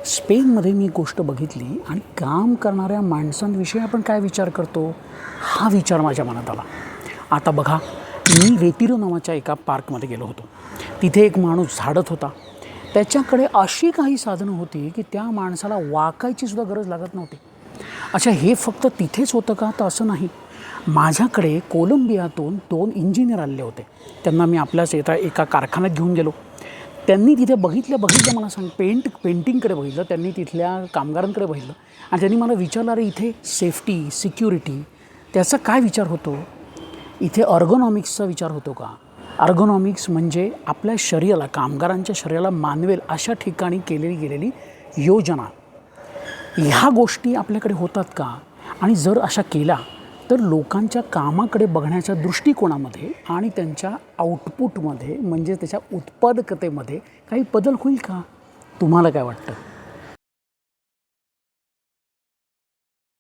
स्पेनमध्ये मी गोष्ट बघितली आणि काम करणाऱ्या माणसांविषयी आपण काय विचार करतो हा विचार माझ्या मनात आला. आता बघा, मी रेटिरो नावाच्या एका पार्कमध्ये गेलो होतो. तिथे एक माणूस झाडत होता. त्याच्याकडे अशी काही साधनं होती की त्या माणसाला वाकायची सुद्धा गरज लागत नव्हती. अच्छा, हे फक्त तिथेच होतं का? तर असं नाही. माझ्याकडे कोलंबियातून 2 इंजिनियर आलेले होते. त्यांना मी आपल्याच एका कारखान्यात घेऊन गेलो. त्यांनी तिथे बघितलं मला पेंटिंगकडे बघितलं. त्यांनी तिथल्या कामगारांकडे बघितलं आणि त्यांनी मला विचारलं, अरे इथे सेफ्टी, सिक्युरिटी त्याचा काय विचार होतो? इथे अर्गोनॉमिक्सचा विचार होतो का? अर्गोनॉमिक्स म्हणजे आपल्या शरीराला, कामगारांच्या शरीराला मानवेल अशा ठिकाणी केलेली गेलेली योजना. ह्या गोष्टी आपल्याकडे होतात का? आणि जर अशा केल्या तर लोकांच्या कामाकडे बघण्याच्या दृष्टिकोनामध्ये आणि त्यांच्या आउटपुटमध्ये म्हणजे त्याच्या उत्पादकतेमध्ये काही बदल होईल का? तुम्हाला काय वाटतं?